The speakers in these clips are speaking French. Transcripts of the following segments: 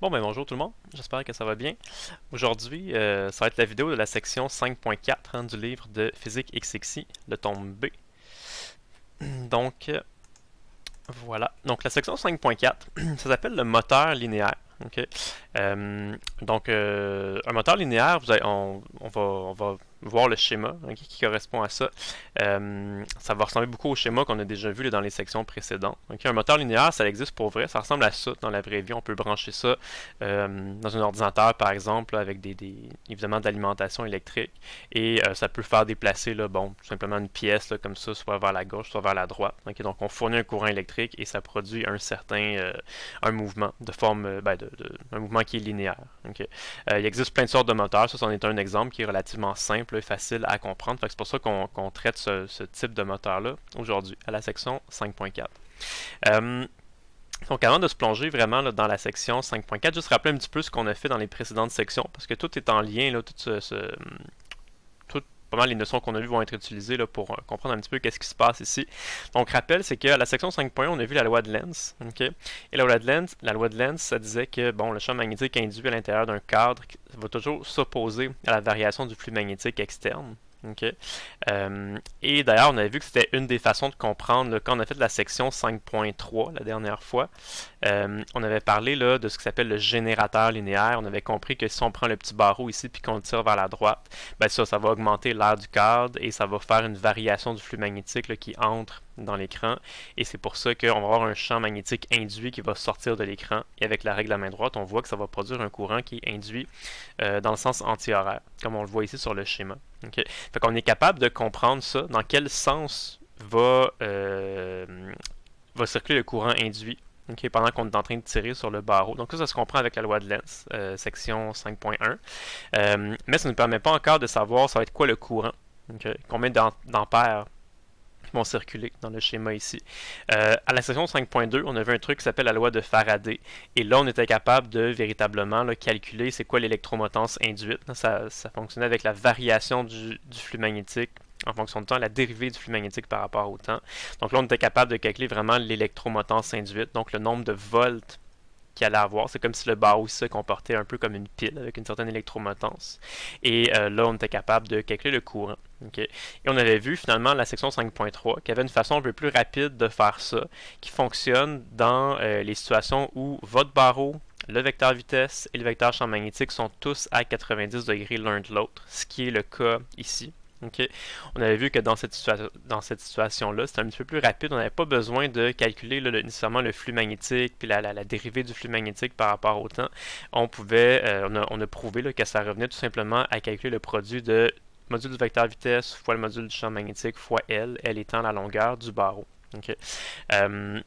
Bon ben bonjour tout le monde, j'espère que ça va bien. Aujourd'hui, ça va être la vidéo de la section 5.4 du livre de Physique XXI, le tome B. Donc, voilà. Donc la section 5.4, ça s'appelle le moteur linéaire. Ok. Un moteur linéaire, on va voir le schéma qui correspond à ça. Ça va ressembler beaucoup au schéma qu'on a déjà vu là, dans les sections précédentes. Un moteur linéaire, ça existe pour vrai. Ça ressemble à ça dans la vraie vie. On peut brancher ça dans un ordinateur, par exemple, là, avec évidemment de l'alimentation électrique. Et ça peut faire déplacer là, bon, tout simplement une pièce là, comme ça, soit vers la gauche, soit vers la droite. Donc on fournit un courant électrique et ça produit un certain un mouvement de forme, un mouvement qui est linéaire. Il existe plein de sortes de moteurs. Ça, c'en est un exemple qui est relativement simple et facile à comprendre. C'est pour ça qu'on traite ce type de moteur-là aujourd'hui, à la section 5.4. Donc avant de se plonger vraiment là, dans la section 5.4, juste rappeler un petit peu ce qu'on a fait dans les précédentes sections, parce que tout est en lien, là, pas mal les notions qu'on a vues vont être utilisées là, pour comprendre un petit peu qu'est-ce qui se passe ici. Donc rappel, c'est qu'à la section 5.1, on a vu la loi de Lenz. Et la loi de Lenz, ça disait que bon, le champ magnétique induit à l'intérieur d'un cadre va toujours s'opposer à la variation du flux magnétique externe. Et d'ailleurs, on avait vu que c'était une des façons de comprendre là, quand on a fait la section 5.3 la dernière fois. On avait parlé là, de ce qui s'appelle le générateur linéaire. On avait compris que si on prend le petit barreau ici puis qu'on le tire vers la droite, ben ça va augmenter l'aire du cadre et ça va faire une variation du flux magnétique là, qui entre dans l'écran. Et c'est pour ça qu'on va avoir un champ magnétique induit qui va sortir de l'écran. Et avec la règle à main droite, on voit que ça va produire un courant qui est induit dans le sens anti-horaire, comme on le voit ici sur le schéma. Fait qu'on est capable de comprendre ça, dans quel sens va circuler le courant induit pendant qu'on est en train de tirer sur le barreau. Donc ça se comprend avec la loi de Lenz, section 5.1. Mais ça ne nous permet pas encore de savoir ça va être quoi le courant. Combien d'ampères vont circuler dans le schéma ici. À la section 5.2, on avait un truc qui s'appelle la loi de Faraday. Et là, on était capable de véritablement là, calculer c'est quoi l'électromotance induite. Ça fonctionnait avec la variation du flux magnétique en fonction du temps, la dérivée du flux magnétique par rapport au temps. Donc là, on était capable de calculer vraiment l'électromotance induite, donc le nombre de volts qu'il allait avoir. C'est comme si le barreau se comportait un peu comme une pile avec une certaine électromotance. Et là, on était capable de calculer le courant. Et on avait vu finalement la section 5.3 qu'il y avait une façon un peu plus rapide de faire ça, qui fonctionne dans les situations où votre barreau, le vecteur vitesse et le vecteur champ magnétique sont tous à 90 degrés l'un de l'autre, ce qui est le cas ici. On avait vu que dans cette situation-là, c'était un petit peu plus rapide. On n'avait pas besoin de calculer là, nécessairement le flux magnétique puis la dérivée du flux magnétique par rapport au temps. On a prouvé là, que ça revenait tout simplement à calculer le produit de module du vecteur vitesse fois le module du champ magnétique fois L étant la longueur du barreau. Bref,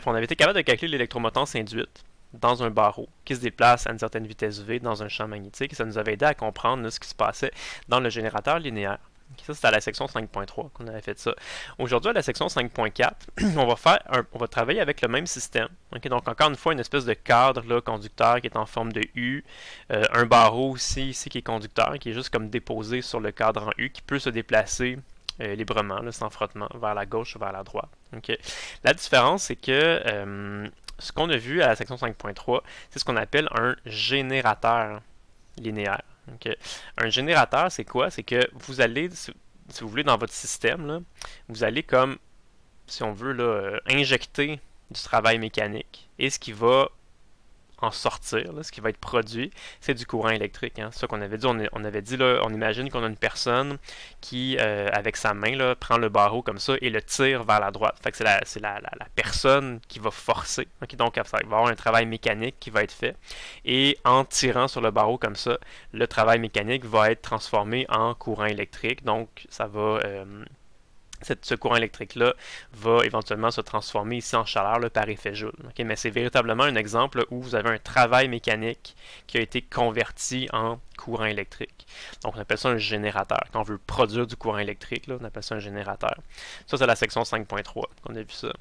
on avait été capable de calculer l'électromotance induite dans un barreau qui se déplace à une certaine vitesse V dans un champ magnétique et ça nous avait aidé à comprendre là, ce qui se passait dans le générateur linéaire. Ça, c'était à la section 5.3 qu'on avait fait ça. Aujourd'hui, à la section 5.4, on va travailler avec le même système. Donc, encore une fois, une espèce de cadre là, conducteur qui est en forme de U. Un barreau aussi, ici, qui est conducteur, qui est juste comme déposé sur le cadre en U, qui peut se déplacer librement, là, sans frottement, vers la gauche ou vers la droite. La différence, c'est que ce qu'on a vu à la section 5.3, c'est ce qu'on appelle un générateur linéaire. Un générateur, c'est quoi? C'est que vous allez, si vous voulez, dans votre système, là, vous allez comme, si on veut, là, injecter du travail mécanique. Et ce qui va en sortir, là, ce qui va être produit, c'est du courant électrique. C'est ça qu'on avait dit. On avait dit, là, on imagine qu'on a une personne qui, avec sa main, là, prend le barreau comme ça et le tire vers la droite. Fait que c'est la personne qui va forcer. Donc, il va y avoir un travail mécanique qui va être fait. Et en tirant sur le barreau comme ça, le travail mécanique va être transformé en courant électrique. Donc, ça va... ce courant électrique-là va éventuellement se transformer ici en chaleur là, par effet Joule. Mais c'est véritablement un exemple où vous avez un travail mécanique qui a été converti en courant électrique. Donc on appelle ça un générateur. Quand on veut produire du courant électrique, là, on appelle ça un générateur. Ça, c'est la section 5.3 qu'on a vu ça.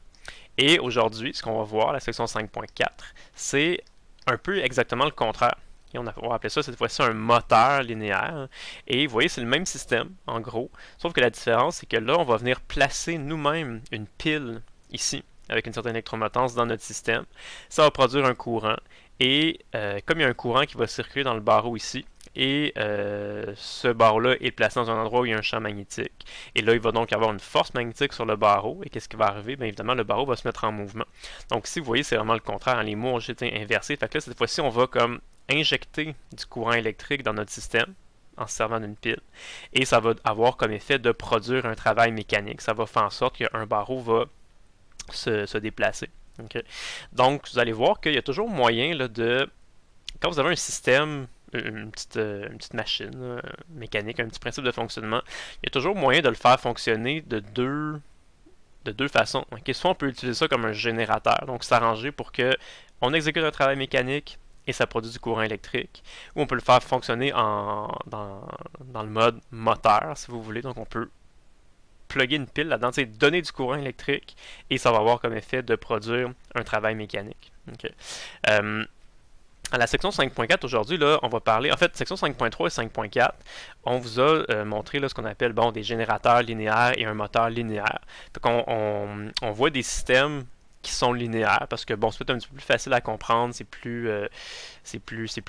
Et aujourd'hui, ce qu'on va voir, la section 5.4, c'est un peu exactement le contraire. Et on va appeler ça cette fois-ci un moteur linéaire. Et vous voyez, c'est le même système, en gros. Sauf que la différence, c'est que là, on va venir placer nous-mêmes une pile ici, avec une certaine électromotance dans notre système. Ça va produire un courant. Et comme il y a un courant qui va circuler dans le barreau ici, et ce barreau-là est placé dans un endroit où il y a un champ magnétique. Et là, il va donc y avoir une force magnétique sur le barreau. Et qu'est-ce qui va arriver? Bien évidemment, le barreau va se mettre en mouvement. Donc ici, vous voyez, c'est vraiment le contraire. Les mots ont été inversés. Fait que là, cette fois-ci, on va comme injecter du courant électrique dans notre système en se servant d'une pile. Et ça va avoir comme effet de produire un travail mécanique. Ça va faire en sorte qu'un barreau va se déplacer. Okay. Donc, vous allez voir qu'il y a toujours moyen là, de... Quand vous avez un système, une petite machine mécanique, un petit principe de fonctionnement, il y a toujours moyen de le faire fonctionner de deux façons. Okay. Soit on peut utiliser ça comme un générateur, donc s'arranger pour que on exécute un travail mécanique et ça produit du courant électrique. Ou on peut le faire fonctionner dans le mode moteur, si vous voulez. Donc on peut plugger une pile là-dedans, donner du courant électrique et ça va avoir comme effet de produire un travail mécanique. Okay. À la section 5.4 aujourd'hui, là, on va parler, en fait, section 5.3 et 5.4, on vous a montré là, ce qu'on appelle des générateurs linéaires et un moteur linéaire. Donc on voit des systèmes qui sont linéaires parce que c'est peut-être un petit peu plus facile à comprendre, c'est plus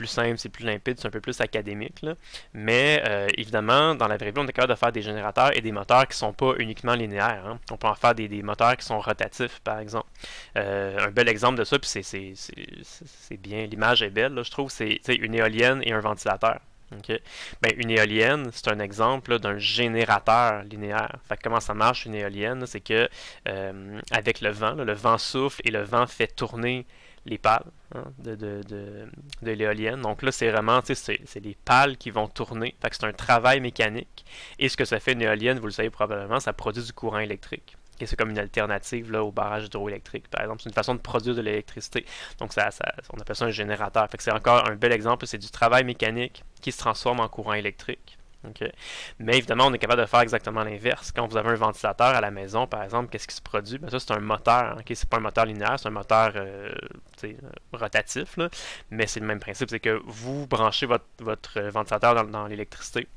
simple, c'est plus limpide, c'est un peu plus académique. Là. Mais évidemment, dans la vraie vie, on est capable de faire des générateurs et des moteurs qui ne sont pas uniquement linéaires. Hein. On peut en faire des moteurs qui sont rotatifs, par exemple. Un bel exemple de ça, puis c'est bien, l'image est belle, là, je trouve, c'est une éolienne et un ventilateur. Okay. Ben, une éolienne, c'est un exemple d'un générateur linéaire. Fait que comment ça marche une éolienne? C'est que avec le vent souffle et le vent fait tourner les pales de l'éolienne. Donc là, c'est vraiment, c'est les pales qui vont tourner. Fait que c'est un travail mécanique. Et ce que ça fait une éolienne, vous le savez probablement, ça produit du courant électrique. Et c'est comme une alternative là, au barrage hydroélectrique, par exemple. C'est une façon de produire de l'électricité. Donc, on appelle ça un générateur. Fait que c'est encore un bel exemple. C'est du travail mécanique qui se transforme en courant électrique. Okay. Mais évidemment, on est capable de faire exactement l'inverse. Quand vous avez un ventilateur à la maison, par exemple, qu'est-ce qui se produit? Bien, ça, c'est un moteur. Okay? C'est pas un moteur linéaire, c'est un moteur rotatif. Là. Mais c'est le même principe. C'est que vous branchez votre ventilateur dans l'électricité.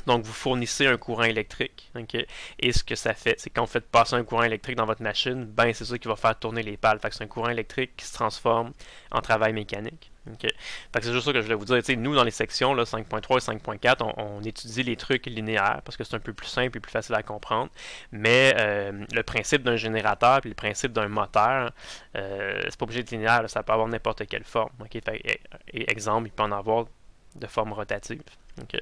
Donc, vous fournissez un courant électrique. Okay? Et ce que ça fait, c'est quand vous faites passer un courant électrique dans votre machine, ben c'est ça qui va faire tourner les pales. Fait que c'est un courant électrique qui se transforme en travail mécanique. Okay? Fait que c'est juste ça que je voulais vous dire. T'sais, nous, dans les sections 5.3 et 5.4, on étudie les trucs linéaires parce que c'est un peu plus simple et plus facile à comprendre. Mais le principe d'un générateur et le principe d'un moteur, c'est pas obligé d'être linéaire. Là, ça peut avoir n'importe quelle forme. Okay? Fait, exemple, il peut en avoir de forme rotative. Okay.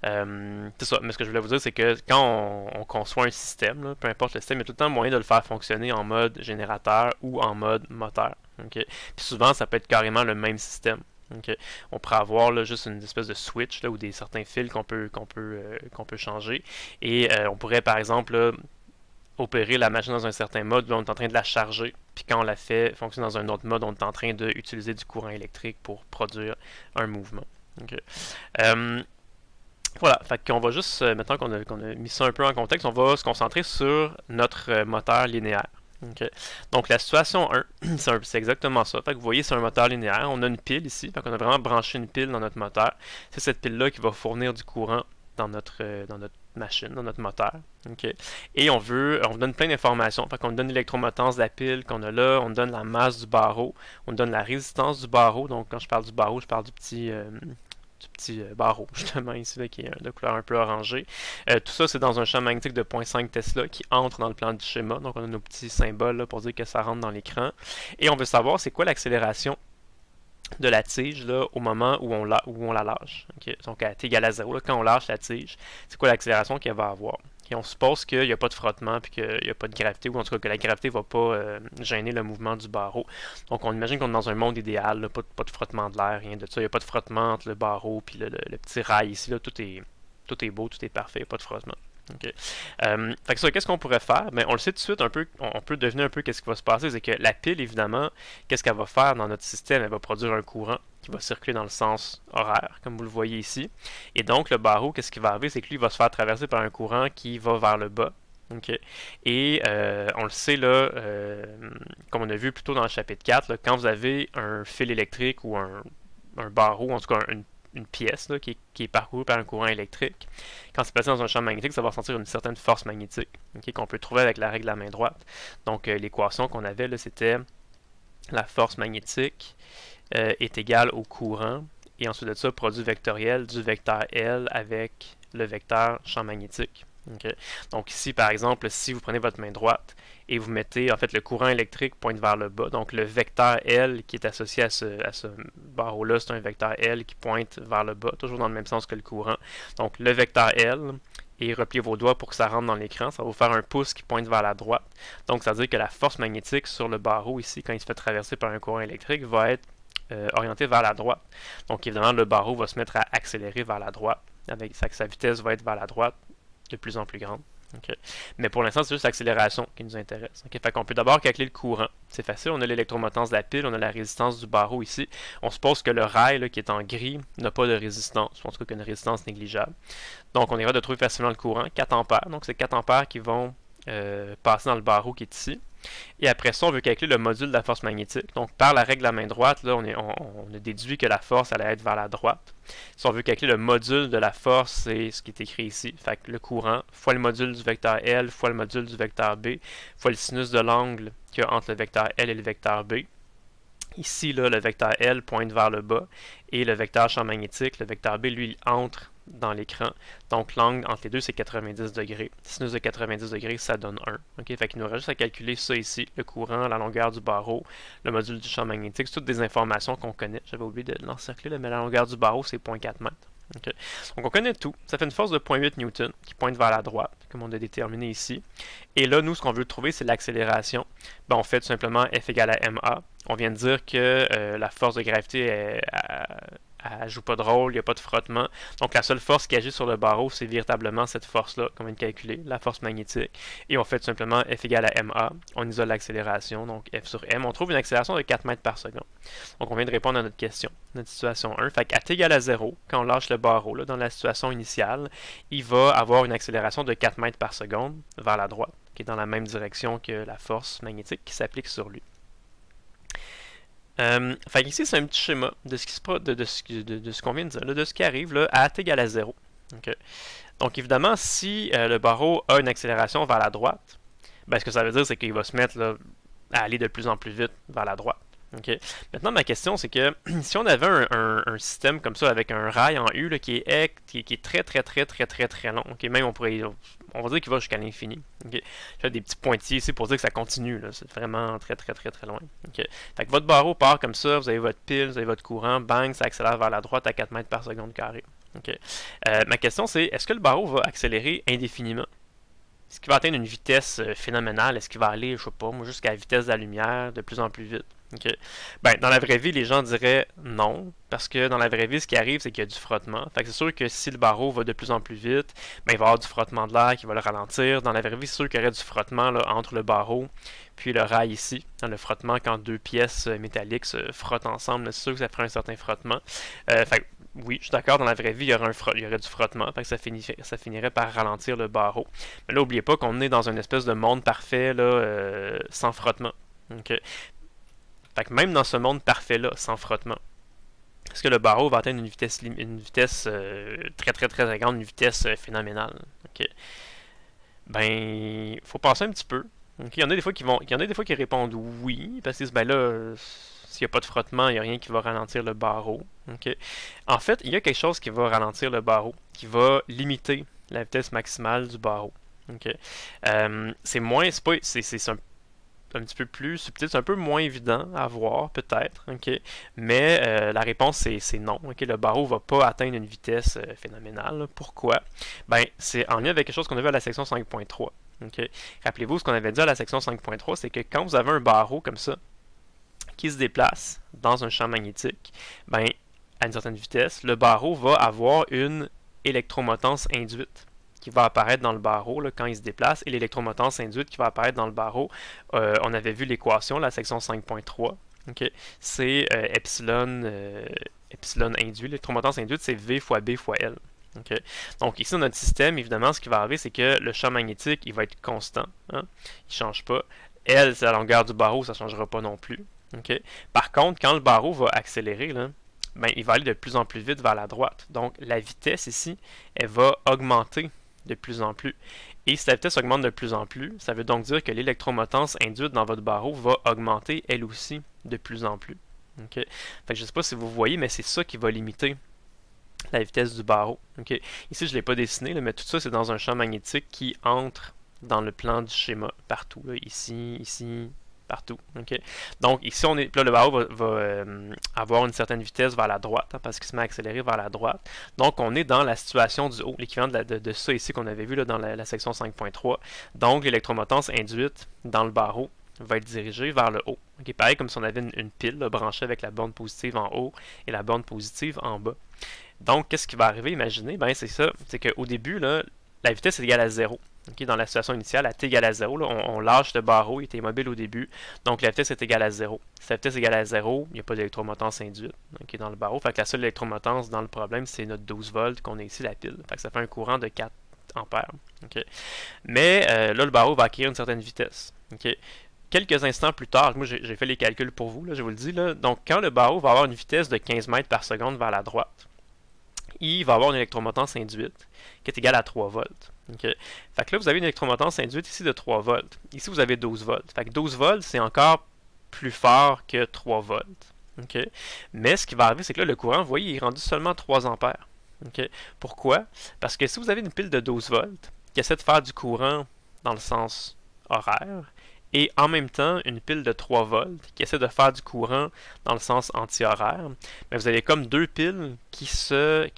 C'est ça. Mais ce que je voulais vous dire, c'est que quand on conçoit un système, là, peu importe le système, il y a tout le temps moyen de le faire fonctionner en mode générateur ou en mode moteur. Okay. Puis souvent, ça peut être carrément le même système. Okay. On pourrait avoir là, juste une espèce de switch là, ou certains fils qu'on peut changer. Et on pourrait, par exemple, là, opérer la machine dans un certain mode, là, on est en train de la charger. Puis quand on la fait fonctionner dans un autre mode, on est en train d'utiliser du courant électrique pour produire un mouvement. Okay. Voilà, fait qu'on va juste, maintenant qu'on a mis ça un peu en contexte, on va se concentrer sur notre moteur linéaire. Okay. Donc la situation 1, c'est exactement ça. Fait que vous voyez, c'est un moteur linéaire. On a une pile ici, fait qu'on a vraiment branché une pile dans notre moteur. C'est cette pile-là qui va fournir du courant dans notre machine, dans notre moteur. Okay. Et on donne plein d'informations. Fait qu'on donne l'électromotance de la pile qu'on a là, on donne la masse du barreau, on donne la résistance du barreau. Donc quand je parle du barreau, je parle du petit barreau, justement, ici, là, qui est de couleur un peu orangée. Tout ça, c'est dans un champ magnétique de 0.5 Tesla qui entre dans le plan du schéma. Donc, on a nos petits symboles là, pour dire que ça rentre dans l'écran. Et on veut savoir c'est quoi l'accélération de la tige là, au moment où on la lâche. Okay? Donc, à t égale à 0, là, quand on lâche la tige, c'est quoi l'accélération qu'elle va avoir? Et on suppose qu'il n'y a pas de frottement puis qu'il n'y a pas de gravité, ou en tout cas que la gravité ne va pas gêner le mouvement du barreau. Donc on imagine qu'on est dans un monde idéal, là, pas de frottement de l'air, rien de ça. Il n'y a pas de frottement entre le barreau et le petit rail ici. Là, tout est beau, tout est parfait, il n'y a pas de frottement. Okay. Fait que ça, qu'est-ce qu'on pourrait faire? Ben, on le sait tout de suite un peu, on peut deviner un peu qu'est-ce qui va se passer, c'est que la pile, évidemment, qu'est-ce qu'elle va faire dans notre système? Elle va produire un courant qui va circuler dans le sens horaire, comme vous le voyez ici. Et donc, le barreau, qu'est-ce qui va arriver? C'est que lui, il va se faire traverser par un courant qui va vers le bas. Okay. Et on le sait, là, comme on a vu plus tôt dans le chapitre 4, là, quand vous avez un fil électrique ou un barreau, en tout cas une pièce là, qui est parcourue par un courant électrique, quand c'est placé dans un champ magnétique, ça va ressentir une certaine force magnétique, okay, qu'on peut trouver avec la règle de la main droite. Donc l'équation qu'on avait, c'était la force magnétique est égal au courant, et ensuite de ça, produit vectoriel du vecteur L avec le vecteur champ magnétique. Okay. Donc ici, par exemple, si vous prenez votre main droite et vous mettez, en fait, le courant électrique pointe vers le bas, donc le vecteur L qui est associé à ce barreau-là, c'est un vecteur L qui pointe vers le bas, toujours dans le même sens que le courant. Donc le vecteur L, et repliez vos doigts pour que ça rentre dans l'écran, ça va vous faire un pouce qui pointe vers la droite. Donc ça veut dire que la force magnétique sur le barreau ici, quand il se fait traverser par un courant électrique, va être orienté vers la droite. Donc évidemment, le barreau va se mettre à accélérer vers la droite, avec sa vitesse va être vers la droite, de plus en plus grande. Okay. Mais pour l'instant, c'est juste l'accélération qui nous intéresse. Okay. Fait qu'on peut d'abord calculer le courant. C'est facile, on a l'électromotance de la pile, on a la résistance du barreau ici. On suppose que le rail là, qui est en gris n'a pas de résistance, en tout cas qu'une résistance négligeable. Donc on ira de trouver facilement le courant, 4 ampères. Donc c'est 4 ampères qui vont passer dans le barreau qui est ici. Et après ça, on veut calculer le module de la force magnétique. Donc, par la règle de la main droite, là, on a déduit que la force allait être vers la droite. Si on veut calculer le module de la force, c'est ce qui est écrit ici. Fait que le courant fois le module du vecteur L fois le module du vecteur B fois le sinus de l'angle qu'il y a entre le vecteur L et le vecteur B. Ici, là, le vecteur L pointe vers le bas et le vecteur champ magnétique, le vecteur B, lui, il entre dans l'écran. Donc, l'angle entre les deux, c'est 90 degrés. Sinus de 90 degrés, ça donne 1. Okay? Fait qu'il nous reste juste à calculer ça ici, le courant, la longueur du barreau, le module du champ magnétique. C'est toutes des informations qu'on connaît. J'avais oublié de l'encercler, mais la longueur du barreau, c'est 0,4 mètres. Okay. Donc, on connaît tout. Ça fait une force de 0,8 newton qui pointe vers la droite, comme on a déterminé ici. Et là, nous, ce qu'on veut trouver, c'est l'accélération. Ben, on fait tout simplement F égale à ma. On vient de dire que la force de gravité elle joue pas de rôle, il n'y a pas de frottement. Donc la seule force qui agit sur le barreau, c'est véritablement cette force-là qu'on vient de calculer, la force magnétique. Et on fait tout simplement F égale à ma. On isole l'accélération, donc F sur m. On trouve une accélération de 4 mètres par seconde. Donc on vient de répondre à notre question, notre situation 1. Fait qu'à t égale à 0, quand on lâche le barreau, là, dans la situation initiale, il va avoir une accélération de 4 mètres par seconde vers la droite, qui est dans la même direction que la force magnétique qui s'applique sur lui. Fait ici, c'est un petit schéma de ce qu'on vient de dire, là, de ce qui arrive là, à t égale à 0. Okay. Donc évidemment, si le barreau a une accélération vers la droite, ben, ce que ça veut dire, c'est qu'il va se mettre là, à aller de plus en plus vite vers la droite. Okay. Maintenant, ma question, c'est que si on avait un système comme ça avec un rail en U là, qui est très long, okay, même on va dire qu'il va jusqu'à l'infini. Okay. J'ai des petits pointillés ici pour dire que ça continue. C'est vraiment très loin. Okay. Fait que votre barreau part comme ça, vous avez votre pile, vous avez votre courant, bang, ça accélère vers la droite à 4 mètres par seconde carré. Okay. Ma question, c'est est-ce que le barreau va accélérer indéfiniment? Est-ce qu'il va atteindre une vitesse phénoménale? Est-ce qu'il va aller, je sais pas, jusqu'à la vitesse de la lumière de plus en plus vite? Okay. Ben, dans la vraie vie, les gens diraient non, parce que dans la vraie vie, ce qui arrive, c'est qu'il y a du frottement. Fait que c'est sûr que si le barreau va de plus en plus vite, ben, il va y avoir du frottement de l'air qui va le ralentir. Dans la vraie vie, c'est sûr qu'il y aurait du frottement là, entre le barreau puis le rail ici. Dans le frottement, quand deux pièces métalliques se frottent ensemble, c'est sûr que ça ferait un certain frottement. Fait que, oui, je suis d'accord, dans la vraie vie, il y aurait du frottement, fait que ça finirait par ralentir le barreau. Mais là, n'oubliez pas qu'on est dans une espèce de monde parfait là, sans frottement. Okay. Fait que même dans ce monde parfait-là, sans frottement, est-ce que le barreau va atteindre une vitesse très grande, une vitesse phénoménale? Okay. Ben, faut penser un petit peu. Okay. Il y en a des fois qui répondent oui, parce que ben là, s'il n'y a pas de frottement, il n'y a rien qui va ralentir le barreau. Okay. En fait, il y a quelque chose qui va ralentir le barreau, qui va limiter la vitesse maximale du barreau. Okay. C'est un petit peu plus subtil, c'est un peu moins évident à voir peut-être, okay? Mais la réponse c'est non. Okay? Le barreau ne va pas atteindre une vitesse phénoménale. Pourquoi? Ben, c'est en lien avec quelque chose qu'on a vu à la section 5.3. Okay? Rappelez-vous, ce qu'on avait dit à la section 5.3, c'est que quand vous avez un barreau comme ça, qui se déplace dans un champ magnétique, ben, à une certaine vitesse, le barreau va avoir une électromotance induite qui va apparaître dans le barreau là, quand il se déplace, et l'électromotance induite qui va apparaître dans le barreau. On avait vu l'équation, la section 5.3. Okay? C'est epsilon induit. L'électromotance induite, c'est V fois B fois L. Okay? Donc ici, dans notre système, évidemment, ce qui va arriver, c'est que le champ magnétique, il va être constant. Hein? Il ne change pas. L, c'est la longueur du barreau, ça ne changera pas non plus. Okay? Par contre, quand le barreau va accélérer, là, ben, il va aller de plus en plus vite vers la droite. Donc la vitesse ici, elle va augmenter de plus en plus. Et si la vitesse augmente de plus en plus, ça veut donc dire que l'électromotance induite dans votre barreau va augmenter elle aussi de plus en plus. Okay? Fait que je ne sais pas si vous voyez, mais c'est ça qui va limiter la vitesse du barreau. Okay? Ici, je ne l'ai pas dessiné, là, mais tout ça, c'est dans un champ magnétique qui entre dans le plan du schéma, partout. Là, ici, ici, partout. Okay? Donc, ici, là, le barreau va avoir une certaine vitesse vers la droite, hein, parce qu'il se met à accélérer vers la droite. Donc, on est dans la situation du haut, l'équivalent de ça ici qu'on avait vu là, dans la section 5.3. Donc, l'électromotance induite dans le barreau va être dirigée vers le haut. Okay? Pareil comme si on avait une pile là, branchée avec la borne positive en haut et la borne positive en bas. Donc, qu'est-ce qui va arriver? Imaginez, ben, c'est ça, c'est qu'au début, là, la vitesse est égale à 0. Okay? Dans la situation initiale, à t égale à 0, là, on lâche le barreau, il était immobile au début, donc la vitesse est égale à 0. Si la vitesse est égale à 0, il n'y a pas d'électromotance induite dans le barreau. Fait que la seule électromotance dans le problème, c'est notre 12 volts qu'on a ici, la pile. Fait que ça fait un courant de 4 ampères. Okay? Mais là, le barreau va acquérir une certaine vitesse. Okay? Quelques instants plus tard, moi j'ai fait les calculs pour vous, là, je vous le dis, là, donc quand le barreau va avoir une vitesse de 15 mètres par seconde vers la droite, il va avoir une électromotance induite qui est égale à 3 volts. Okay? Fait que là, vous avez une électromotance induite ici de 3 volts. Ici, vous avez 12 volts. Fait que 12 volts, c'est encore plus fort que 3 volts. Okay? Mais ce qui va arriver, c'est que là, le courant, vous voyez, il est rendu seulement 3 ampères. Okay? Pourquoi? Parce que si vous avez une pile de 12 volts qui essaie de faire du courant dans le sens horaire, et en même temps une pile de 3 volts qui essaie de faire du courant dans le sens anti-horaire, mais vous avez comme deux piles qui se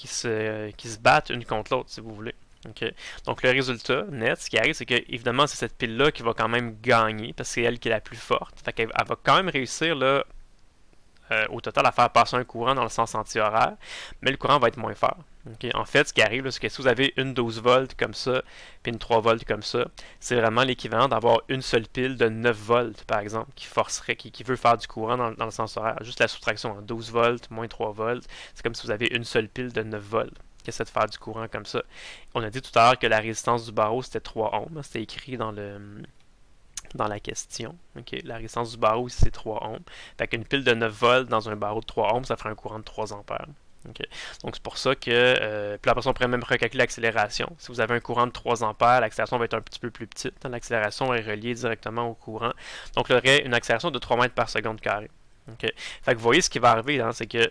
battent une contre l'autre, si vous voulez. Okay? Donc le résultat net, ce qui arrive, c'est que évidemment c'est cette pile-là qui va quand même gagner, parce que c'est elle qui est la plus forte. Fait qu'elle va quand même réussir là, au total à faire passer un courant dans le sens anti-horaire, mais le courant va être moins fort. Okay? En fait, ce qui arrive, c'est que si vous avez une 12 volts comme ça, puis une 3 volts comme ça, c'est vraiment l'équivalent d'avoir une seule pile de 9 volts, par exemple, qui veut faire du courant dans le sens horaire. Juste la soustraction en 12 volts moins 3 volts, c'est comme si vous avez une seule pile de 9 volts qui essaie de faire du courant comme ça. On a dit tout à l'heure que la résistance du barreau, c'était 3 ohms. C'était écrit dans la question. Okay. La résistance du barreau ici, c'est 3 ohms. Fait qu'une pile de 9 volts dans un barreau de 3 ohms, ça ferait un courant de 3 ampères. Okay. Donc c'est pour ça que, puis après on pourrait même recalculer l'accélération. Si vous avez un courant de 3 ampères, l'accélération va être un petit peu plus petite. L'accélération est reliée directement au courant. Donc il y aurait une accélération de 3 mètres par seconde carré. Okay. Fait que vous voyez ce qui va arriver, hein, c'est que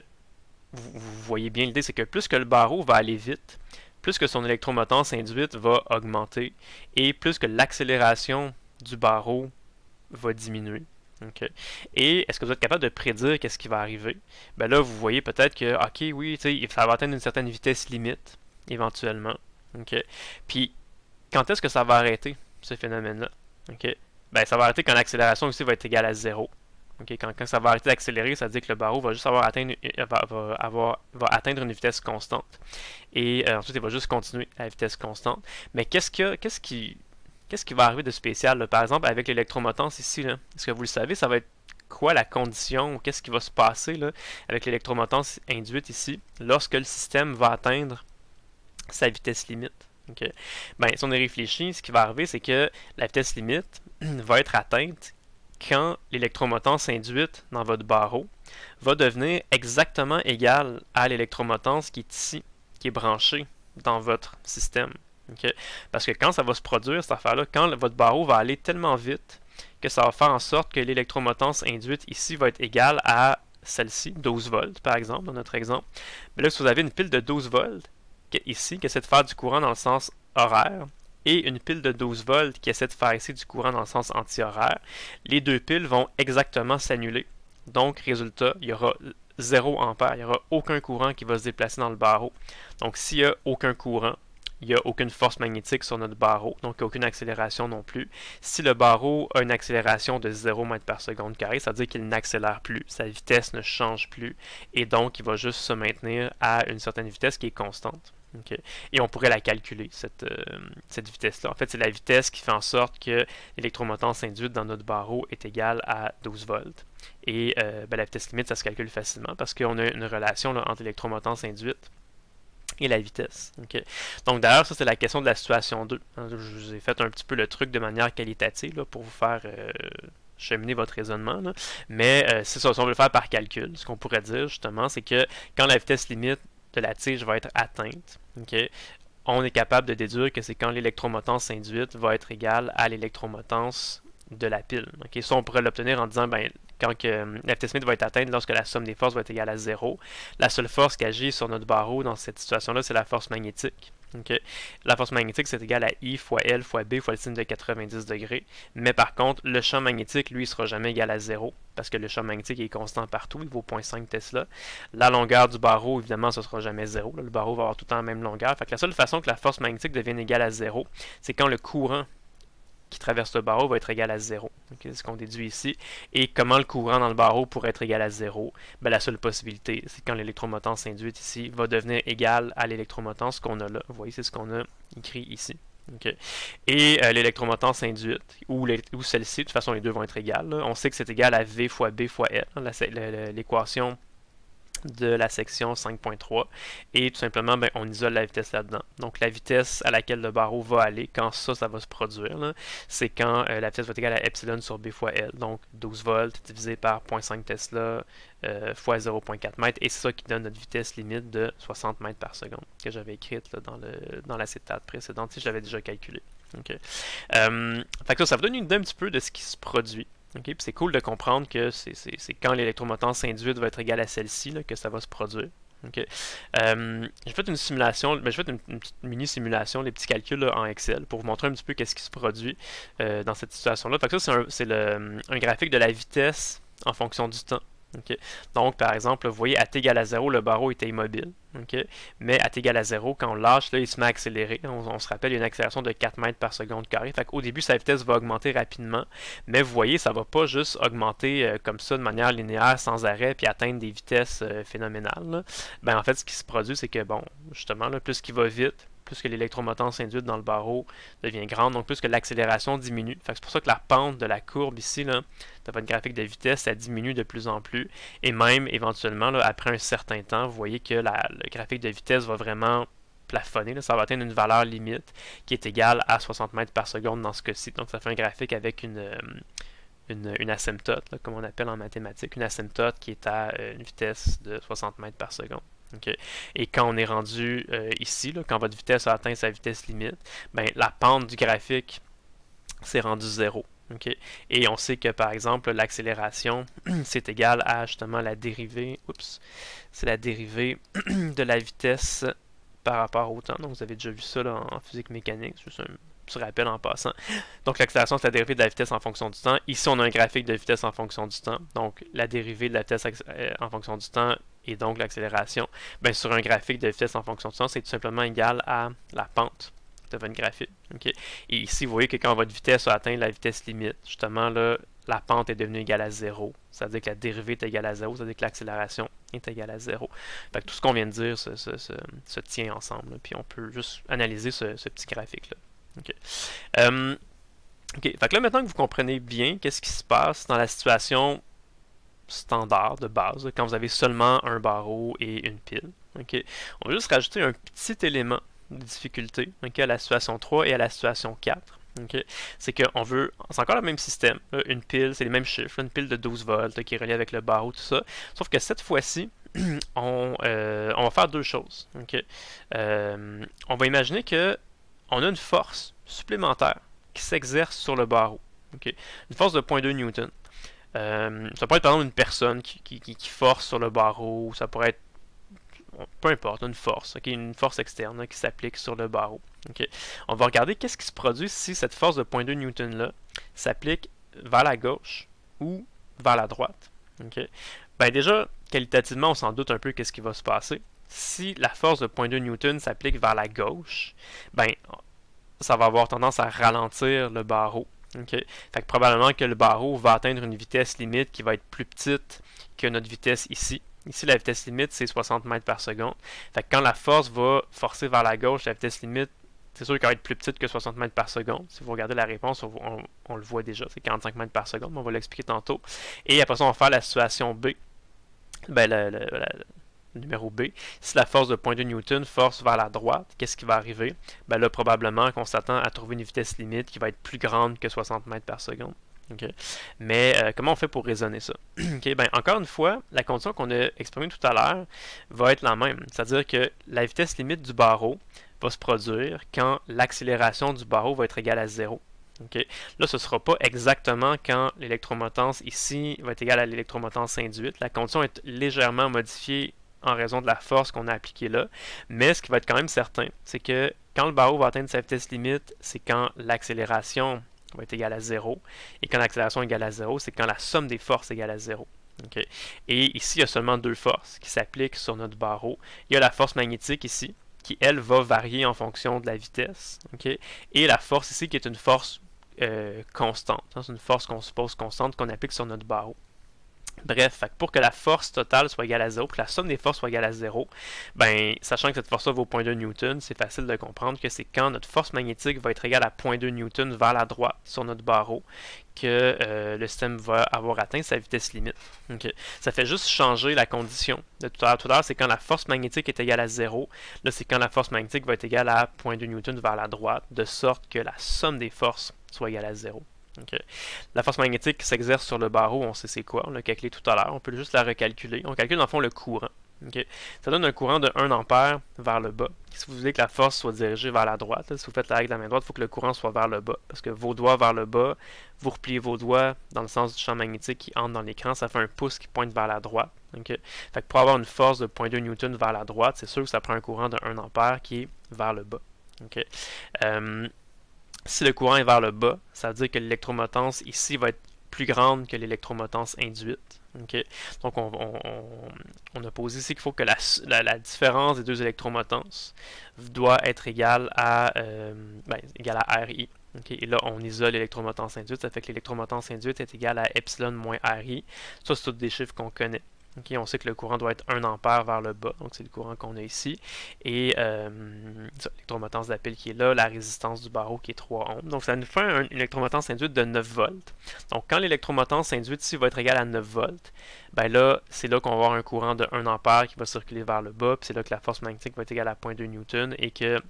vous voyez bien l'idée, c'est que plus que le barreau va aller vite, plus que son électromotance induite va augmenter, et plus que l'accélération du barreau va diminuer. Okay. Et est-ce que vous êtes capable de prédire qu'est-ce qui va arriver? Ben là, vous voyez peut-être que, ok, oui, ça va atteindre une certaine vitesse limite, éventuellement. Okay. Puis, quand est-ce que ça va arrêter, ce phénomène-là? Okay. Ben, ça va arrêter quand l'accélération aussi va être égale à 0. Okay. Quand ça va arrêter d'accélérer, ça veut dire que le barreau va juste va atteindre une vitesse constante. Et ensuite, il va juste continuer à la vitesse constante. Mais qu'est-ce qui va arriver de spécial, là? Par exemple, avec l'électromotance ici, est-ce que vous le savez, ça va être quoi la condition, ou qu'est-ce qui va se passer là, avec l'électromotance induite ici, lorsque le système va atteindre sa vitesse limite? Okay. Ben, si on y réfléchit, ce qui va arriver, c'est que la vitesse limite va être atteinte quand l'électromotance induite dans votre barreau va devenir exactement égale à l'électromotance qui est ici, qui est branchée dans votre système. Okay? Parce que quand ça va se produire, cette affaire-là, quand votre barreau va aller tellement vite que ça va faire en sorte que l'électromotance induite ici va être égale à celle-ci, 12 volts par exemple, dans notre exemple. Mais là, si vous avez une pile de 12 volts ici qui essaie de faire du courant dans le sens horaire, et une pile de 12 volts qui essaie de faire ici du courant dans le sens anti-horaire, les deux piles vont exactement s'annuler. Donc, résultat, il y aura 0 ampère, il n'y aura aucun courant qui va se déplacer dans le barreau. Donc, s'il n'y a aucun courant, il n'y a aucune force magnétique sur notre barreau, donc il n'y a aucune accélération non plus. Si le barreau a une accélération de 0 mètre par seconde carré, ça veut dire qu'il n'accélère plus, sa vitesse ne change plus, et donc il va juste se maintenir à une certaine vitesse qui est constante. Okay. Et on pourrait la calculer, cette vitesse-là. En fait, c'est la vitesse qui fait en sorte que l'électromotance induite dans notre barreau est égale à 12 volts. Et la vitesse limite, ça se calcule facilement parce qu'on a une relation là, entre l'électromotance induite et la vitesse. Okay. Donc d'ailleurs, ça c'est la question de la situation 2. Je vous ai fait un petit peu le truc de manière qualitative là, pour vous faire cheminer votre raisonnement. Là. Mais c'est ça, si on veut le faire par calcul, ce qu'on pourrait dire justement, c'est que quand la vitesse limite de la tige va être atteinte, okay, on est capable de déduire que c'est quand l'électromotance induite va être égale à l'électromotance de la pile. Okay. Ça, on pourrait l'obtenir en disant, ben, quand la vitesse limite va être atteinte lorsque la somme des forces va être égale à 0. La seule force qui agit sur notre barreau dans cette situation-là, c'est la force magnétique. Okay. La force magnétique, c'est égal à I fois L fois B fois le signe de 90 degrés. Mais par contre, le champ magnétique, lui, il ne sera jamais égal à 0 parce que le champ magnétique est constant partout, il vaut 0,5 Tesla. La longueur du barreau, évidemment, ce ne sera jamais 0. Là, le barreau va avoir tout le temps la même longueur. Fait que la seule façon que la force magnétique devienne égale à 0, c'est quand le courant qui traverse le barreau va être égal à 0. Okay, c'est ce qu'on déduit ici. Et comment le courant dans le barreau pourrait être égal à 0? Ben, la seule possibilité, c'est quand l'électromotance induite ici va devenir égale à l'électromotance qu'on a là. Vous voyez, c'est ce qu'on a écrit ici. Okay. Et l'électromotance induite, ou celle-ci, de toute façon les deux vont être égales. Là. On sait que c'est égal à V fois B fois L, l'équation de la section 5.3 et tout simplement on isole la vitesse là-dedans. Donc la vitesse à laquelle le barreau va aller quand ça va se produire, c'est quand la vitesse va être égale à epsilon sur B fois L. Donc 12 volts divisé par 0,5 Tesla fois 0,4 mètres et c'est ça qui donne notre vitesse limite de 60 mètres par seconde que j'avais écrite là, dans l'acétate précédente si je l'avais déjà calculé. Okay. Fait que ça vous donne une idée un petit peu de ce qui se produit. Okay, c'est cool de comprendre que c'est quand l'électromotance induite va être égale à celle-ci que ça va se produire. Okay. J'ai fait une simulation, j'ai fait une petite mini-simulation, les petits calculs là, en Excel pour vous montrer un petit peu qu'est-ce qui se produit dans cette situation-là. Ça, c'est un graphique de la vitesse en fonction du temps. Okay. Donc, par exemple, vous voyez, à t égale à 0, le barreau était immobile. Okay. Mais à t égale à 0, quand on lâche, là, il se met à accélérer. On se rappelle, il y a une accélération de 4 mètres par seconde carré. Fait qu'au début, sa vitesse va augmenter rapidement. Mais vous voyez, ça ne va pas juste augmenter comme ça de manière linéaire, sans arrêt, puis atteindre des vitesses phénoménales. Ben, en fait, ce qui se produit, c'est que, bon, justement, là, plus qu'il va vite, plus que l'électromotance induite dans le barreau devient grande, donc plus que l'accélération diminue. C'est pour ça que la pente de la courbe ici, là, de votre graphique de vitesse, ça diminue de plus en plus. Et même, éventuellement, là, après un certain temps, vous voyez que le graphique de vitesse va vraiment plafonner. Là, ça va atteindre une valeur limite qui est égale à 60 mètres par seconde dans ce cas-ci. Donc, ça fait un graphique avec une asymptote, là, comme on appelle en mathématiques, une asymptote qui est à une vitesse de 60 mètres par seconde. Okay. Et quand on est rendu ici, là, quand votre vitesse a atteint sa vitesse limite, ben, la pente du graphique s'est rendue 0. Okay. Et on sait que par exemple l'accélération c'est égal à justement la dérivée, c'est la dérivée de la vitesse par rapport au temps. Donc vous avez déjà vu ça là, en physique mécanique, c'est juste un petit rappel en passant. Donc l'accélération c'est la dérivée de la vitesse en fonction du temps. Ici on a un graphique de vitesse en fonction du temps. Donc la dérivée de la vitesse en fonction du temps et donc l'accélération, ben, sur un graphique de vitesse en fonction du temps, c'est tout simplement égal à la pente de votre graphique. Okay. Et ici, vous voyez que quand votre vitesse a atteint la vitesse limite, justement, là, la pente est devenue égale à 0. C'est-à-dire que la dérivée est égale à 0, c'est-à-dire que l'accélération est égale à 0. Fait que tout ce qu'on vient de dire se tient ensemble. Là, puis on peut juste analyser ce petit graphique-là. Okay. Fait que là, maintenant que vous comprenez bien qu'est-ce qui se passe dans la situation standard de base, quand vous avez seulement un barreau et une pile. Okay. On va juste rajouter un petit élément de difficulté à la situation 3 et à la situation 4. Okay. C'est qu'on veut, c'est encore le même système, là, une pile, c'est les mêmes chiffres, une pile de 12 volts qui est reliée avec le barreau, tout ça. Sauf que cette fois-ci, on va faire deux choses. Okay. On va imaginer que on a une force supplémentaire qui s'exerce sur le barreau. Okay. Une force de 0,2 newton. Ça pourrait être par exemple une personne qui force sur le barreau, ça pourrait être peu importe, une force, okay, une force externe qui s'applique sur le barreau. Okay. On va regarder qu'est-ce qui se produit si cette force de 0,2 newton là s'applique vers la gauche ou vers la droite. Okay. Ben déjà, qualitativement, on s'en doute un peu qu'est-ce qui va se passer. Si la force de 0,2 newton s'applique vers la gauche, ben ça va avoir tendance à ralentir le barreau. Okay. Fait que probablement que le barreau va atteindre une vitesse limite qui va être plus petite que notre vitesse ici. Ici, la vitesse limite, c'est 60 mètres par seconde. Fait que quand la force va forcer vers la gauche, la vitesse limite, c'est sûr qu'elle va être plus petite que 60 mètres par seconde. Si vous regardez la réponse, on le voit déjà, c'est 45 mètres par seconde, mais on va l'expliquer tantôt. Et après ça, on va faire la situation B. Ben, le numéro B. Si la force de 0,2 newton force vers la droite, qu'est-ce qui va arriver? Ben là, probablement qu'on s'attend à trouver une vitesse limite qui va être plus grande que 60 mètres par seconde. Okay. Mais comment on fait pour raisonner ça? Okay, ben, encore une fois, la condition qu'on a exprimée tout à l'heure va être la même. C'est-à-dire que la vitesse limite du barreau va se produire quand l'accélération du barreau va être égale à 0. Okay? Là, ce ne sera pas exactement quand l'électromotance ici va être égale à l'électromotance induite. La condition est légèrement modifiée en raison de la force qu'on a appliquée là. Mais ce qui va être quand même certain, c'est que quand le barreau va atteindre sa vitesse limite, c'est quand l'accélération va être égale à 0. Et quand l'accélération est égale à 0, c'est quand la somme des forces est égale à 0. Okay? Et ici, il y a seulement deux forces qui s'appliquent sur notre barreau. Il y a la force magnétique ici, qui, elle, va varier en fonction de la vitesse. Okay? Et la force ici, qui est une force constante. Hein? C'est une force qu'on suppose constante qu'on applique sur notre barreau. Bref, fait que pour que la force totale soit égale à 0, pour que la somme des forces soit égale à 0, ben, sachant que cette force-là vaut 0.2 newton, c'est facile de comprendre que c'est quand notre force magnétique va être égale à 0.2 newton vers la droite sur notre barreau que le système va avoir atteint sa vitesse limite. Okay. Ça fait juste changer la condition de tout à l'heure. Tout à l'heure, c'est quand la force magnétique est égale à 0. Là, c'est quand la force magnétique va être égale à 0.2 newton vers la droite, de sorte que la somme des forces soit égale à 0. Okay. La force magnétique qui s'exerce sur le barreau, on sait c'est quoi, on l'a calculé tout à l'heure, on peut juste la recalculer. On calcule dans le fond le courant. Okay. Ça donne un courant de 1 ampère vers le bas. Si vous voulez que la force soit dirigée vers la droite, là, si vous faites la règle de la main droite, il faut que le courant soit vers le bas. Parce que vos doigts vers le bas, vous repliez vos doigts dans le sens du champ magnétique qui entre dans l'écran, ça fait un pouce qui pointe vers la droite. Okay. Fait que pour avoir une force de 0.2 newton vers la droite, c'est sûr que ça prend un courant de 1 ampère qui est vers le bas. Okay. Si le courant est vers le bas, ça veut dire que l'électromotance ici va être plus grande que l'électromotance induite. Okay? Donc, on a posé ici qu'il faut que la différence des deux électromotances doit être égale à RI. Okay? Et là, on isole l'électromotance induite, ça fait que l'électromotance induite est égale à epsilon moins RI. Ça, c'est tous des chiffres qu'on connaît. Okay, on sait que le courant doit être 1 ampère vers le bas, donc c'est le courant qu'on a ici. Et l'électromotance d'appel qui est là, la résistance du barreau qui est 3 ohms. Donc ça nous fait une électromotance induite de 9 volts. Donc quand l'électromotance induite ici va être égale à 9 volts, ben là, c'est là qu'on va avoir un courant de 1 ampère qui va circuler vers le bas, puis c'est là que la force magnétique va être égale à 0.2 newton et que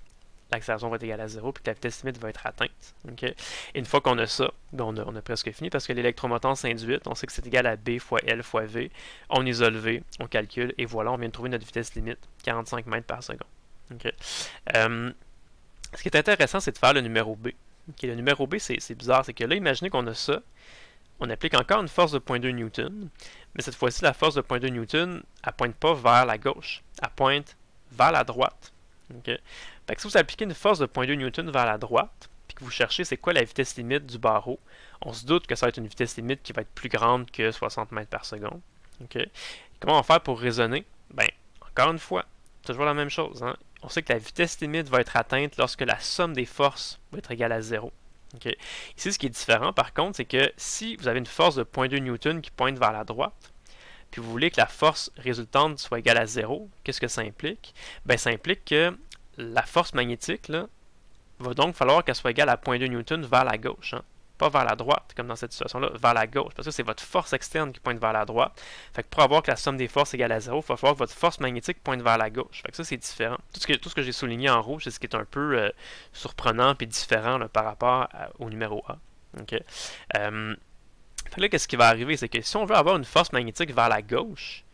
l'accélération va être égale à 0 puis que la vitesse limite va être atteinte. Okay? Et une fois qu'on a ça, ben on a presque fini parce que l'électromotance induite, on sait que c'est égal à B fois L fois V. On isole V, on calcule et voilà, on vient de trouver notre vitesse limite, 45 mètres par seconde. Okay? Ce qui est intéressant, c'est de faire le numéro B. Okay? Le numéro B, c'est bizarre, c'est que là, imaginez qu'on a ça, on applique encore une force de 0.2 newton, mais cette fois-ci, la force de 0.2 newton, elle ne pointe pas vers la gauche, elle pointe vers la droite. Okay? Fait que si vous appliquez une force de 0.2 newton vers la droite, puis que vous cherchez c'est quoi la vitesse limite du barreau, on se doute que ça va être une vitesse limite qui va être plus grande que 60 mètres par seconde. Okay? Comment on va faire pour raisonner? Ben, encore une fois, toujours la même chose. Hein? On sait que la vitesse limite va être atteinte lorsque la somme des forces va être égale à 0. Okay? Ici, ce qui est différent par contre, c'est que si vous avez une force de 0.2 newton qui pointe vers la droite, puis vous voulez que la force résultante soit égale à 0, qu'est-ce que ça implique? Ben, ça implique que la force magnétique là, va donc falloir qu'elle soit égale à 0.2 newton vers la gauche. Hein? Pas vers la droite, comme dans cette situation-là, vers la gauche. Parce que c'est votre force externe qui pointe vers la droite. Fait que pour avoir que la somme des forces est égale à 0, il va falloir que votre force magnétique pointe vers la gauche. Fait que ça, c'est différent. Tout ce que j'ai souligné en rouge, c'est ce qui est un peu surprenant et différent là, par rapport au numéro A. Okay? Fait que là, qu'est-ce qui va arriver? C'est que si on veut avoir une force magnétique vers la gauche,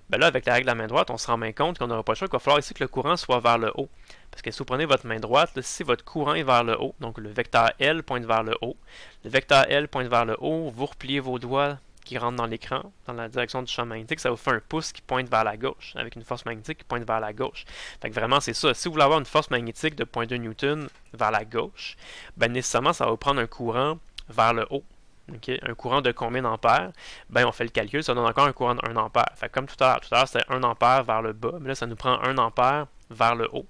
ben là, avec la règle de la main droite, on se rend bien compte qu'on n'aura pas le choix, qu'il va falloir ici que le courant soit vers le haut. Parce que si vous prenez votre main droite, là, si votre courant est vers le haut, donc le vecteur L pointe vers le haut, le vecteur L pointe vers le haut, vous repliez vos doigts qui rentrent dans l'écran, dans la direction du champ magnétique, ça vous fait un pouce qui pointe vers la gauche, avec une force magnétique qui pointe vers la gauche. Fait que vraiment, c'est ça. Si vous voulez avoir une force magnétique de 0.2 newton vers la gauche, ben nécessairement, ça va vous prendre un courant vers le haut. Okay. Un courant de combien d'ampères? Ben, on fait le calcul, ça donne encore un courant de 1 ampère. Fait que comme tout à l'heure c'était 1 ampère vers le bas, mais là, ça nous prend 1 ampère vers le haut.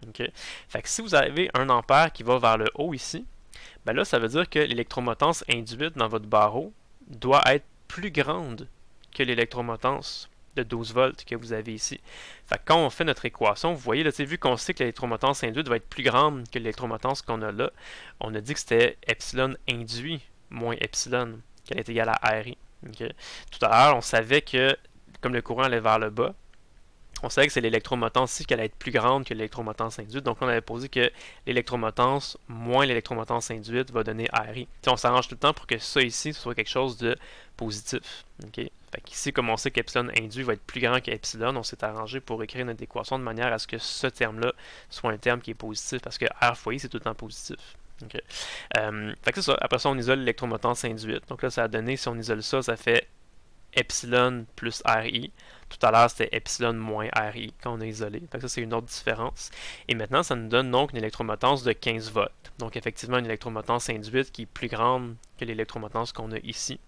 Okay. Fait que si vous avez 1 ampère qui va vers le haut ici, ben là, ça veut dire que l'électromotance induite dans votre barreau doit être plus grande que l'électromotance de 12 volts que vous avez ici. Fait que quand on fait notre équation, vous voyez, là, vu qu'on sait que l'électromotance induite va être plus grande que l'électromotance qu'on a là, on a dit que c'était epsilon induit moins epsilon, qui est égal à RI. Okay. Tout à l'heure, on savait que, comme le courant allait vers le bas, on savait que c'est l'électromotance ici qui allait être plus grande que l'électromotance induite. Donc, on avait posé que l'électromotance moins l'électromotance induite va donner RI. T'sais, on s'arrange tout le temps pour que ça ici soit quelque chose de positif. Okay. Fait qu'ici, comme on sait qu'epsilon induit va être plus grand qu'epsilon, on s'est arrangé pour écrire notre équation de manière à ce que ce terme-là soit un terme qui est positif, parce que R fois I, c'est tout le temps positif. Okay. Fait que c'est ça. Après ça, on isole l'électromotance induite. Donc là, ça a donné, si on isole ça, ça fait epsilon plus RI. Tout à l'heure, c'était epsilon moins RI quand on a isolé. Donc ça, c'est une autre différence. Et maintenant, ça nous donne donc une électromotance de 15 volts. Donc effectivement, une électromotance induite qui est plus grande que l'électromotance qu'on a ici.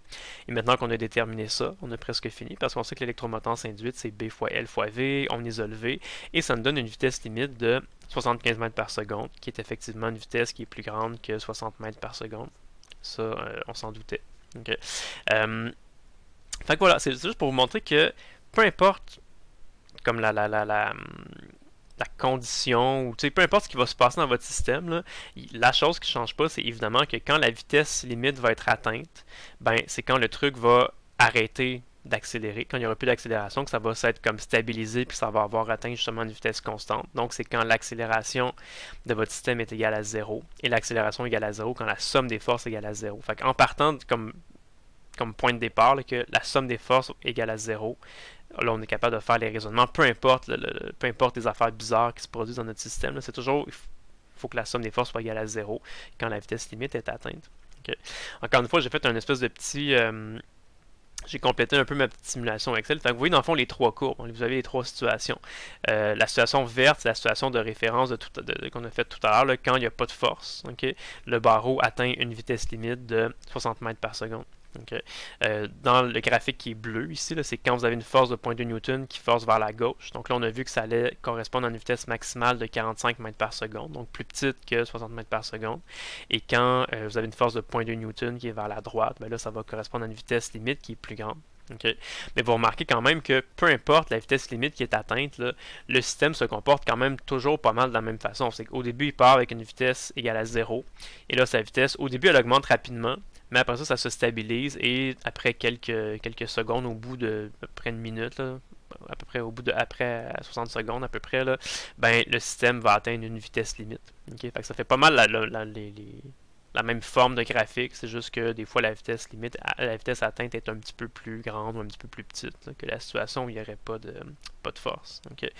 Et maintenant qu'on a déterminé ça, on a presque fini parce qu'on sait que l'électromotance induite, c'est B fois L fois V, on isole V, et ça nous donne une vitesse limite de 75 mètres par seconde, qui est effectivement une vitesse qui est plus grande que 60 mètres par seconde. Ça, on s'en doutait. Okay. Fait que voilà, c'est juste pour vous montrer que peu importe comme la condition, ou peu importe ce qui va se passer dans votre système, là, la chose qui ne change pas, c'est évidemment que quand la vitesse limite va être atteinte, ben c'est quand le truc va arrêter d'accélérer, quand il n'y aura plus d'accélération, que ça va s'être comme stabilisé, puis ça va avoir atteint justement une vitesse constante. Donc c'est quand l'accélération de votre système est égale à 0, et l'accélération est égale à 0 quand la somme des forces est égale à 0. Fait qu'en partant comme point de départ, là, que la somme des forces est égale à 0, là, on est capable de faire les raisonnements, peu importe les affaires bizarres qui se produisent dans notre système. C'est toujours, il faut que la somme des forces soit égale à 0 quand la vitesse limite est atteinte. Okay. Encore une fois, j'ai fait un espèce de petit... j'ai complété un peu ma petite simulation Excel. Fait que vous voyez dans le fond les trois courbes. Vous avez les trois situations. La situation verte, c'est la situation de référence qu'on a faite tout à l'heure, quand il n'y a pas de force. Okay. Le barreau atteint une vitesse limite de 60 mètres par seconde. Okay. Dans le graphique qui est bleu ici, c'est quand vous avez une force de 0.2 Newton qui force vers la gauche. Donc là, on a vu que ça allait correspondre à une vitesse maximale de 45 mètres par seconde, donc plus petite que 60 mètres par seconde. Et quand vous avez une force de 0.2 Newton qui est vers la droite, ben là, ça va correspondre à une vitesse limite qui est plus grande. Okay. Mais vous remarquez quand même que peu importe la vitesse limite qui est atteinte, là, le système se comporte quand même toujours pas mal de la même façon. C'est qu'au début, il part avec une vitesse égale à 0. Et là, sa vitesse, au début, elle augmente rapidement. Mais après ça, ça se stabilise et après quelques secondes, au bout de à peu près une minute, là, à peu près au bout de après 60 secondes à peu près, là, ben, le système va atteindre une vitesse limite. Okay? Fait que ça fait pas mal la même forme de graphique, c'est juste que des fois la vitesse limite, la vitesse atteinte est un petit peu plus grande ou un petit peu plus petite là, que la situation où il n'y aurait pas de force. Okay.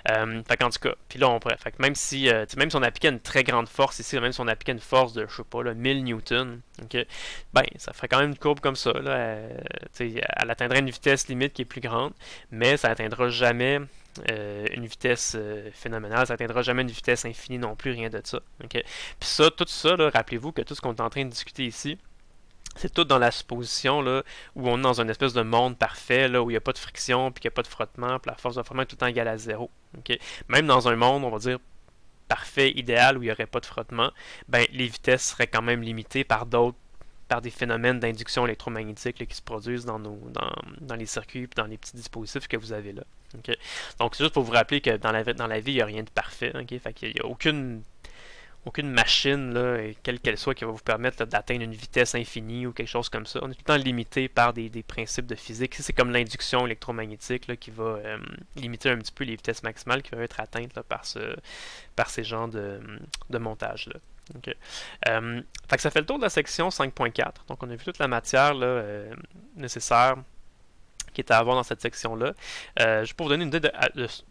Fait qu'en tout cas, puis là on pourrait, fait que même si on appliquait une très grande force ici, même si on appliquait une force de, je sais pas, là, 1000 newtons, okay, ben ça ferait quand même une courbe comme ça. Là, elle atteindrait une vitesse limite qui est plus grande, mais ça n'atteindra jamais une vitesse phénoménale, ça n'atteindra jamais une vitesse infinie non plus, rien de ça. Okay? Puis ça, tout ça, rappelez-vous que tout ce qu'on est en train de discuter ici, c'est tout dans la supposition là, où on est dans une espèce de monde parfait, là, où il n'y a pas de friction, puis qu'il n'y a pas de frottement, puis la force de frottement est tout le temps égale à 0. Okay? Même dans un monde, on va dire, parfait, idéal, où il n'y aurait pas de frottement, ben, les vitesses seraient quand même limitées par des phénomènes d'induction électromagnétique là, qui se produisent dans les circuits et dans les petits dispositifs que vous avez là. Okay? Donc, c'est juste pour vous rappeler que dans la vie, il n'y a rien de parfait. Okay? Fait qu'il n'y a aucune machine, là, quelle qu'elle soit, qui va vous permettre d'atteindre une vitesse infinie ou quelque chose comme ça. On est tout le temps limité par des principes de physique. C'est comme l'induction électromagnétique là, qui va limiter un petit peu les vitesses maximales qui peuvent être atteintes là, par ces genres de montage-là. Okay. Fait que ça fait le tour de la section 5.4. Donc on a vu toute la matière là, nécessaire qui est à avoir dans cette section-là. Juste pour vous donner une idée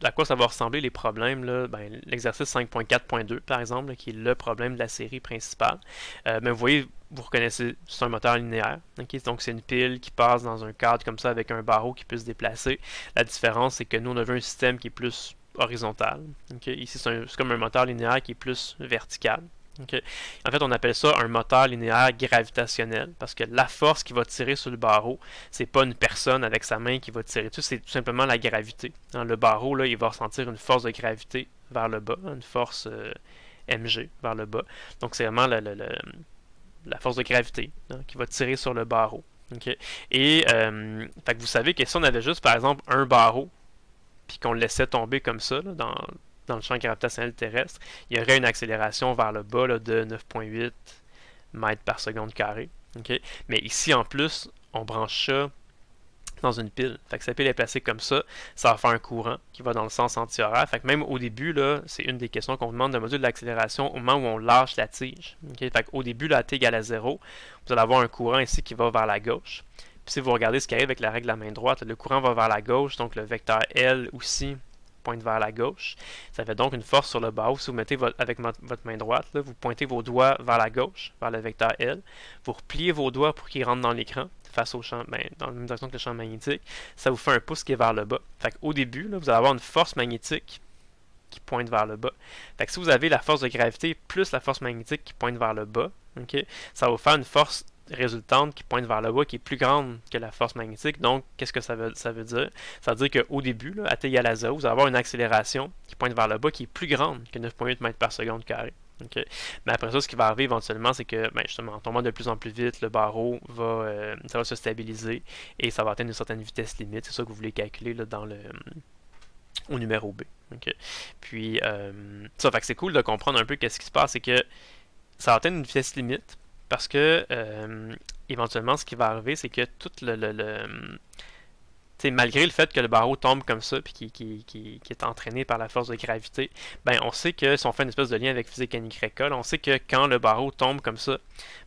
à quoi ça va ressembler les problèmes, là, ben, l'exercice 5.4.2 par exemple, là, qui est le problème de la série principale. Ben, vous voyez, vous reconnaissez, c'est un moteur linéaire. Okay? Donc c'est une pile qui passe dans un cadre comme ça avec un barreau qui peut se déplacer. La différence, c'est que nous on a vu un système qui est plus horizontal. Okay? Ici c'est comme un moteur linéaire qui est plus vertical. Okay. En fait, on appelle ça un moteur linéaire gravitationnel parce que la force qui va tirer sur le barreau, c'est pas une personne avec sa main qui va tirer dessus, c'est tout simplement la gravité. Dans le barreau, là, il va ressentir une force de gravité vers le bas, une force mg vers le bas. Donc, c'est vraiment la force de gravité qui va tirer sur le barreau. Okay. Et fait que vous savez que si on avait juste, par exemple, un barreau, puis qu'on le laissait tomber comme ça, là, dans le champ gravitationnel terrestre, il y aurait une accélération vers le bas là, de 9,8 mètres par seconde carré. Okay? Mais ici, en plus, on branche ça dans une pile. Fait que cette pile est placée comme ça va faire un courant qui va dans le sens anti-horaire. Fait que même au début, là, c'est une des questions qu'on vous demande de mesurer de l'accélération au moment où on lâche la tige. Okay? Fait qu'au début, là, t égale à 0, vous allez avoir un courant ici qui va vers la gauche. Puis si vous regardez ce qui arrive avec la règle de la main droite, le courant va vers la gauche, donc le vecteur L aussi pointe vers la gauche. Ça fait donc une force sur le barreau. Si vous mettez avec votre main droite, là, vous pointez vos doigts vers la gauche, vers le vecteur L. Vous repliez vos doigts pour qu'ils rentrent dans l'écran, face au champ, dans la même direction que le champ magnétique. Ça vous fait un pouce qui est vers le bas. Fait qu'au début, là, vous allez avoir une force magnétique qui pointe vers le bas. Fait que si vous avez la force de gravité plus la force magnétique qui pointe vers le bas, okay, ça va vous faire une force résultante qui pointe vers le bas qui est plus grande que la force magnétique. Donc, qu'est-ce que ça veut dire? Ça veut dire qu'au début, là, à t égale à 0, vous allez avoir une accélération qui pointe vers le bas qui est plus grande que 9,8 mètres par seconde carré. Okay. Mais après ça, ce qui va arriver éventuellement, c'est que justement, en tombant de plus en plus vite, le barreau ça va se stabiliser et ça va atteindre une certaine vitesse limite. C'est ça que vous voulez calculer là, au numéro B. Okay. Puis, ça fait que c'est cool de comprendre un peu qu'est-ce qui se passe, c'est que ça va atteindre une vitesse limite parce que éventuellement, ce qui va arriver, c'est que tout malgré le fait que le barreau tombe comme ça puis qui est entraîné par la force de gravité, on sait que si on fait une espèce de lien avec physique NY, on sait que quand le barreau tombe comme ça,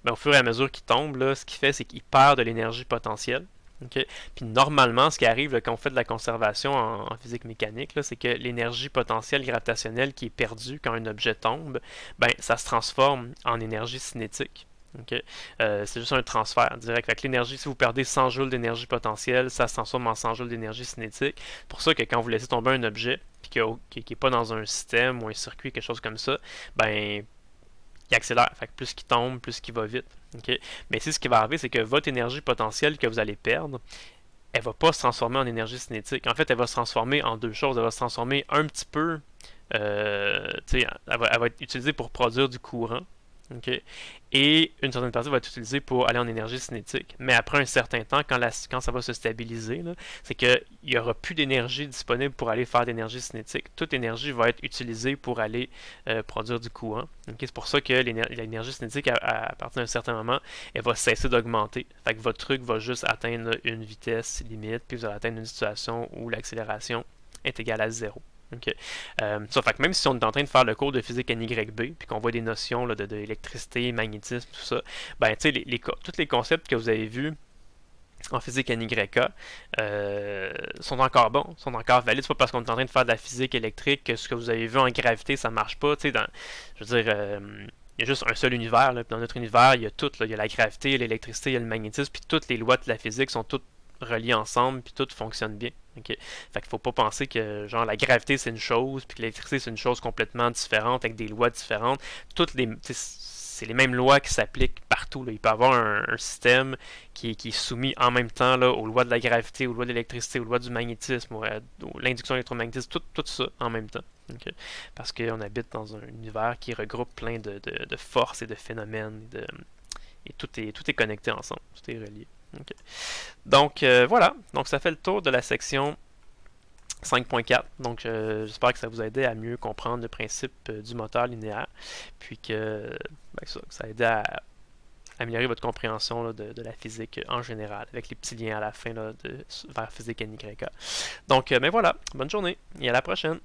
au fur et à mesure qu'il tombe, là, ce qu'il fait, c'est qu'il perd de l'énergie potentielle. Okay? Puis normalement, ce qui arrive là, quand on fait de la conservation en physique mécanique, c'est que l'énergie potentielle gravitationnelle qui est perdue quand un objet tombe, ça se transforme en énergie cinétique. Okay. C'est juste un transfert direct. Fait que l'énergie, si vous perdez 100 joules d'énergie potentielle, ça se transforme en 100 joules d'énergie cinétique. C'est pour ça que quand vous laissez tomber un objet puis qui n'est pas dans un système ou un circuit, quelque chose comme ça, il accélère. Fait que plus qu'il tombe, plus qu'il va vite. Okay. Mais ici, ce qui va arriver, c'est que votre énergie potentielle que vous allez perdre, elle ne va pas se transformer en énergie cinétique. En fait, elle va se transformer en deux choses. Elle va se transformer un petit peu, elle va être utilisée pour produire du courant. Okay. Et une certaine partie va être utilisée pour aller en énergie cinétique. Mais après un certain temps, quand ça va se stabiliser, c'est qu'il n'y aura plus d'énergie disponible pour aller faire d'énergie cinétique. Toute énergie va être utilisée pour aller produire du courant. Okay. C'est pour ça que l'énergie cinétique, à partir d'un certain moment, elle va cesser d'augmenter. Fait que votre truc va juste atteindre une vitesse limite, puis vous allez atteindre une situation où l'accélération est égale à 0. Okay. Ça fait que même si on est en train de faire le cours de physique NYB puis qu'on voit des notions là, de électricité, magnétisme, tout ça, tous les concepts que vous avez vus en physique NYK sont encore bons, sont encore valides. C'est pas parce qu'on est en train de faire de la physique électrique que ce que vous avez vu en gravité, ça marche pas. Je veux dire, il y a juste un seul univers. Là. Dans notre univers, il y a tout. Là. Il y a la gravité, l'électricité, il y a le magnétisme, puis toutes les lois de la physique sont toutes reliées ensemble, puis tout fonctionne bien. Okay. Fait qu'il faut pas penser que genre la gravité c'est une chose, puis que l'électricité c'est une chose complètement différente avec des lois différentes. C'est les mêmes lois qui s'appliquent partout. Là. Il peut y avoir un système qui est soumis en même temps là, aux lois de la gravité, aux lois de l'électricité, aux lois du magnétisme, l'induction électromagnétique, tout ça en même temps. Okay. Parce qu'on habite dans un univers qui regroupe plein de forces et de phénomènes et tout est connecté ensemble, tout est relié. Okay. Donc voilà, donc ça fait le tour de la section 5.4. Donc j'espère que ça vous a aidé à mieux comprendre le principe du moteur linéaire, puis que ça a aidé à améliorer votre compréhension là, de la physique en général, avec les petits liens à la fin là, vers physique NYK. Donc voilà, bonne journée et à la prochaine!